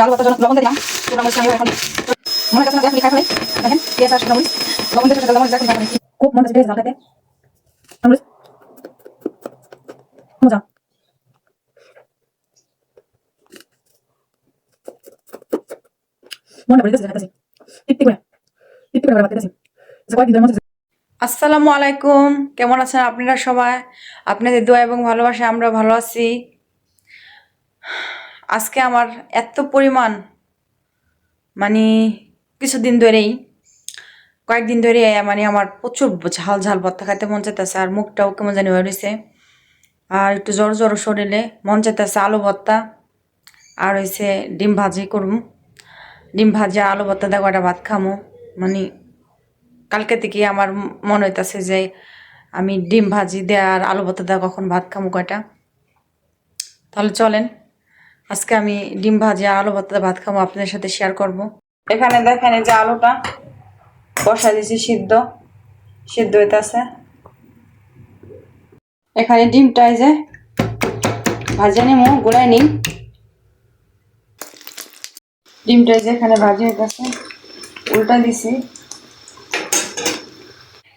আলু ভর্তার জন্য লবণ দিলাম। শুকনো মরিচ আমি এখন মনে কাছে না এখন খাই ফেলাই। দেখেন পেঁয়াজ আর শুকনো মরিচ লবণ দিয়ে শুকনো মরিচ এখন খাই ফেলাই। খুব মন চাইছে ঝাল খাইতে। মরিচ মজা। মনে পড়ে যাচ্ছে খাইতেছি। তৃপ্তি করে ভাত খাইতেছি। যে কয়েকদিন ধরে মন চাইছে। আসসালামু আলাইকুম, কেমন আছেন আপনারা সবাই? আপনাদের দোয়া এবং ভালোবাসা আমরা ভালো আছি। আজকে আমার এত পরিমাণ মানে কিছুদিন ধরেই কয়েকদিন ধরে আমার প্রচুর ঝাল ঝাল ভর্তা খাইতে মন চাইতেছে, আর মুখটাও কেমন জানি হয়ে রয়েছে, আর একটু জ্বর জ্বর শরীরে মন চাইতেছে আলু ভর্তা আর হয়েছে ডিম ভাজি করুম। ডিম ভাজা আলু ভর্তা দিয়ে কয়টা ভাত খামো। মানে কালকে থেকে আমার মনে হইতাছে যে আমি ডিম ভাজি দেয়া আর আলু ভর্তা দেওয়া কখন ভাত খামো কয়টা। তাহলে চলেন আজকে আমি ডিম ভাজি আর আলু ভর্তা দিয়ে ভাত খামো, আপনাদের সাথে শেয়ার করব। এখানে দেখেন এই যে আলুটা বসা দিয়েছি, সিদ্ধ হইতেছে। এখানে ডিমটা এই যে ভাজা নিমো, গুলাই নিই। ডিমটা এই যে এখানে ভাজি হইতেছে, উল্টা দিছি।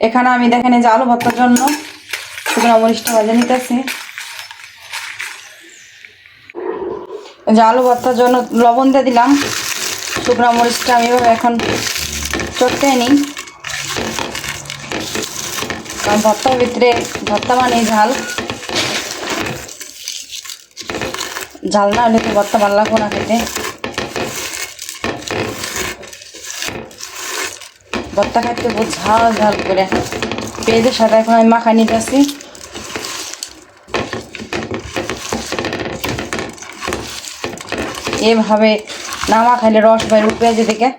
এখানে আমি দেখেন এই যে আলু ভর্তার জন্য শুকনো মরিচটা ভাজা নিতেছি। এই যে আলু ভর্তার জন্য লবণ দিয়ে দিলাম। শুকনো মরিচটা আমি এভাবে এখন চটকে নিই, কারণ ভর্তার ভিতরে ভর্তা মানে ঝাল ঝাল না হলে তো ভর্তা ভালো লাগবো না খেতে। ভর্তা খাইতে বহুত ঝাল ঝাল করে পেঁয়াজের সাথে এখন আমি মাখাই নিতেছি। এভাবে না মাখাইলে রস বাইর পেঁয়াজের দিকে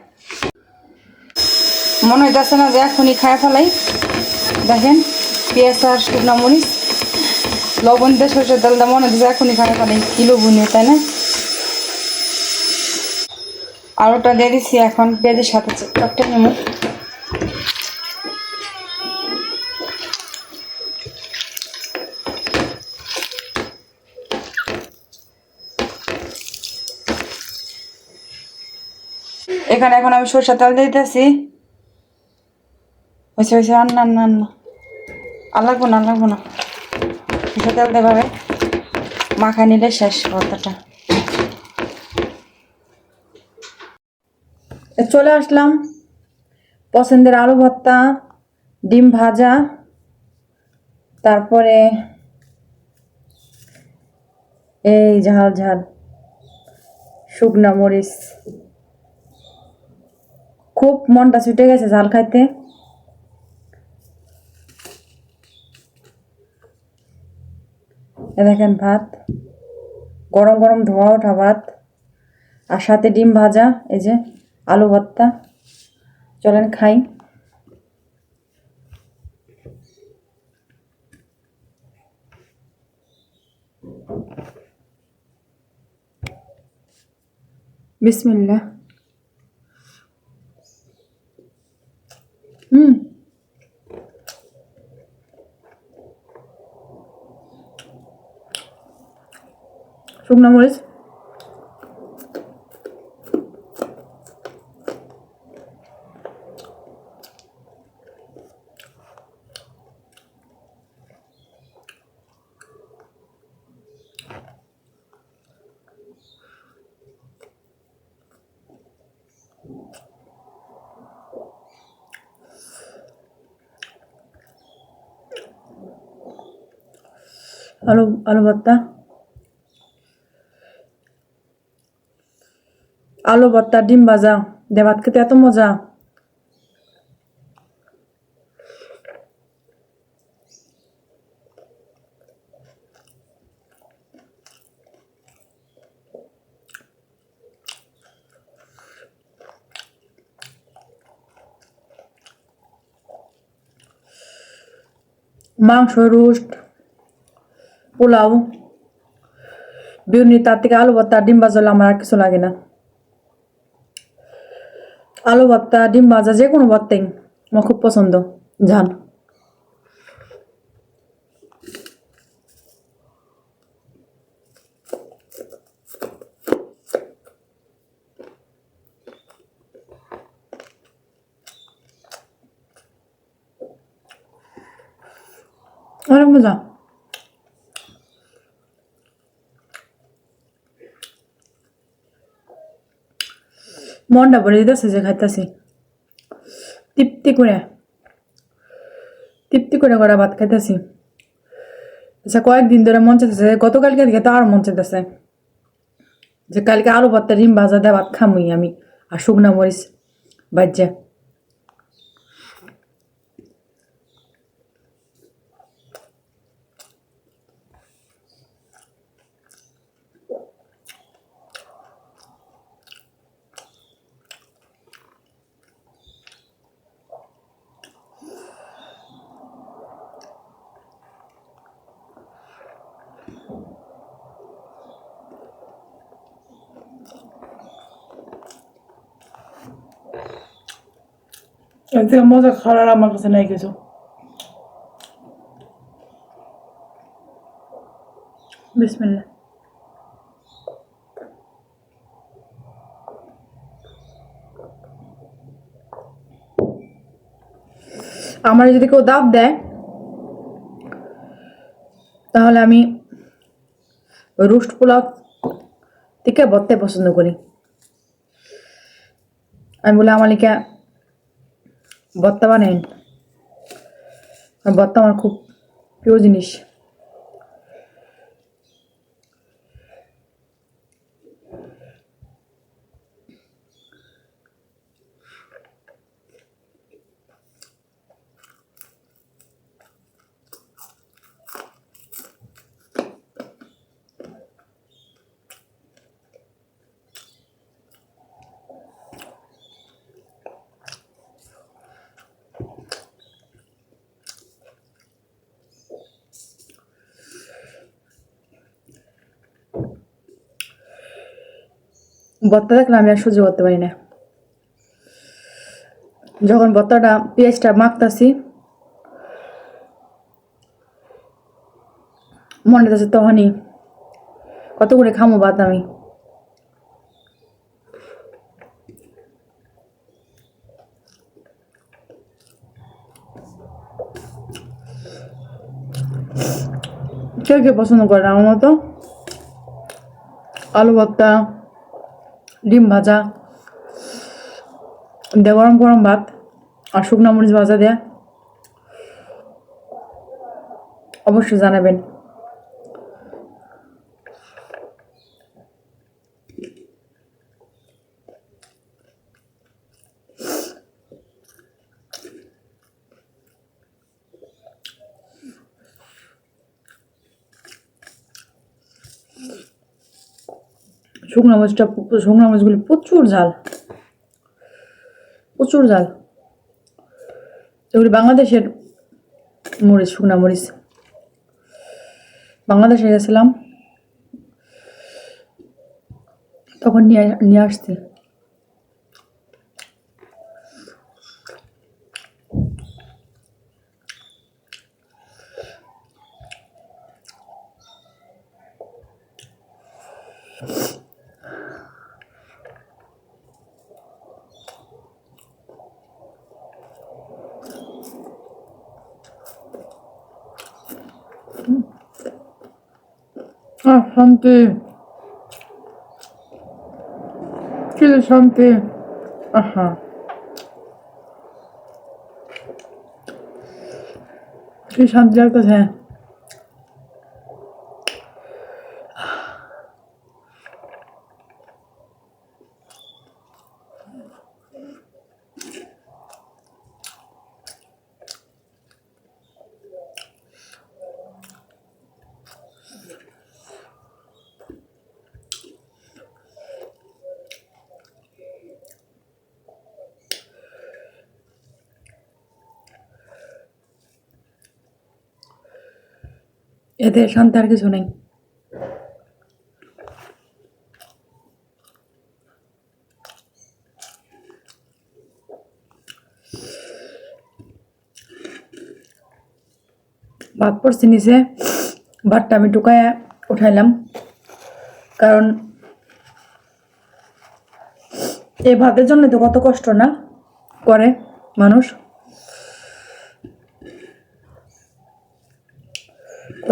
মনে হইতেছে না যে এখনই খাই ফেলাই। দেখেন পেঁয়াজ আর শুকনো মরিচ লবণ দিয়ে সরষের তেলটা মনে হচ্ছে এখনই খাই ফেলাই, কিলো বুনিয়ে, তাই না? আলুটা দিয়ে দিচ্ছি, এখন পেঁয়াজের সাথে চটকে নেব। এখানে এখন আমি সরষের তেল দিয়ে দিতেছি। হয়েছে আন্না আন্না আন্না আর লাগবো না সরষের তেল দেভাবে মাখা নিলে শেষ ভর্তাটা। চলে আসলাম পছন্দের আলু ভর্তা, ডিম ভাজা, তারপরে এই ঝাল ঝাল শুকনা মরিচ। খুব মনটা ছুটে গেছে ঝাল খাইতে। দেখেন ভাত, গরম গরম ধোয়া ওঠা ভাত, আর সাথে ডিম ভাজা, এই যে আলু ভর্তা। চলেন খাই। বিসমিল্লাহ। শুকনো মরিচ, আলু ভর্তা, আলু ভর্তা ডিম ভাজা দিয়ে ভাত খেতে এত মজা। মাংস রোস্ট, পোলাও, বিউনি, তার থেকে আলু ভর্তা ডিম ভাজা হলে আমার আর কিছু লাগে না। আলু ভর্তা ডিম ভাজা যে কোনো ভর্তাই আমার খুব পছন্দ। ঝাল অনেক মজা। মনটা ভরে দিতেছে যে খাইতেছি তৃপ্তি করে করে ভাত খাইতেছি। আচ্ছা কয়েকদিন ধরে মন চাইতেছে, গতকালকে থেকে তো আর মন চাইতেছে যে কালকে আলু ভর্তা ডিম ভাজা দিয়ে ভাত খামুই আমি, আর শুকনা মরিচ ভাজা। এর থেকে মজা খাওয়ার আমার কাছে নাই কিছু। বিসমিল্লাহ। আমার যদি কেউ দাব দেয় তাহলে আমি রোস্ট পোলাও থেকে ভর্তাই পছন্দ করি। আমি বলে আমার লিখে ভর্তা বানাইন, ভর্তা আমার খুব প্রিয় জিনিস। ভর্তা দেখলে আমি আর সহ্য করতে পারি না। যখন ভর্তাটা পেঁয়াজটা মাখতাছি মনে হচ্ছে তখনই কত করে খামো ভাত আমি। কে কে পছন্দ করে আমার মতো আলু ভর্তা ডিম ভাজা দিয়ে গরম গরম ভাত আর শুকনো মরিচ ভাজা দেয়া, অবশ্যই জানাবেন। শুকনো মরিচগুলি প্রচুর ঝাল, প্রচুর ঝাল। এগুলি বাংলাদেশের মরিচ, শুকনা মরিচ। বাংলাদেশে গেছিলাম তখন নিয়ে আসছি। শান্তি, কি শান্তি। আহা, কি শান্তি লাগতেছে। এতে শান্তি আর কিছু নেই। ভাত পড়ছি নিচে, ভাতটা আমি টুকায় উঠাইলাম, কারণ এই ভাতের জন্য তো কত কষ্ট না করে মানুষ।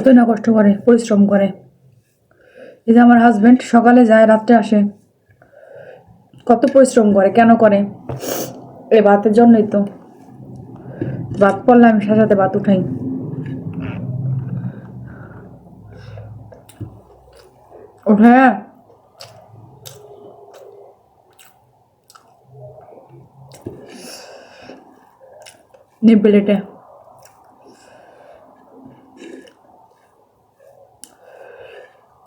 কতই না কষ্ট করে, পরিশ্রম করে। এই যে আমার হাজবেন্ড সকালে যায়, রাত্রে আসে, কত পরিশ্রম করে, কেন করে? এই ভাতের জন্যই তো। ভাত পড়লে আমি সাথে সাথে ভাত উঠাই। উঠে নি প্লেটে।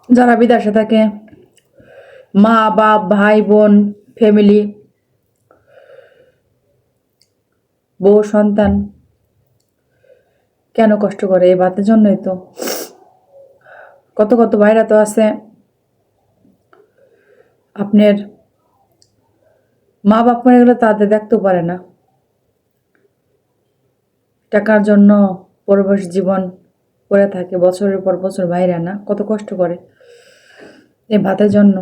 যারা বিদেশে থাকে, মা বাপ ভাই বোন ফ্যামিলি, বউ সন্তান, কেন কষ্ট করে? এই ভাতের জন্যই তো। কত কত ভাইরা তো আছে আপনার মা বাপ মরে গেলে তাদের দেখতেও পারে না, টাকার জন্য পরবশ জীবন পড়ে থাকে বছরের পর বছর। ভাইরা না কত কষ্ট করে এই ভাতের জন্য।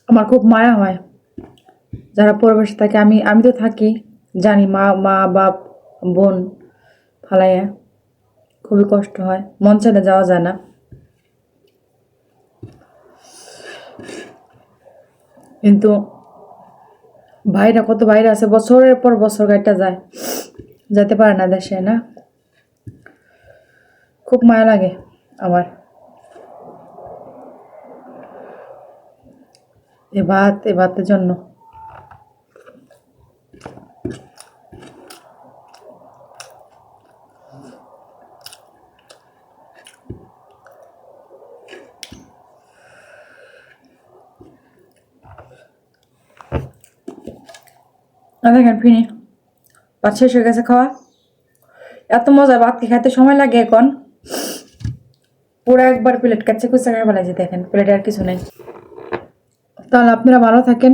আমার খুব মায়া হয় যারা পরবেশে থাকে। আমি তো থাকি, জানি মা মা বাপ বোন ফালাইয়া খুবই কষ্ট হয়, মন ছেড়ে যাওয়া যায় না। কিন্তু ভাইরা, কত ভাইরা আছে বছরের পর বছর গাড়িটা যায়, যেতে পারে না দেশে না। খুব মায়া লাগে আমার। এই ভাতের জন্য। দেখেন ফিনি ভাত শেষ হয়ে গেছে খাওয়া। এত মজা ভাত খেতে সময় লাগে এখন। পুরো একবার প্লেট কাচ্ছে কুচা খাই ফেলাইছে। দেখেন প্লেটে আর কিছু নেই। তাহলে আপনারা ভালো থাকেন।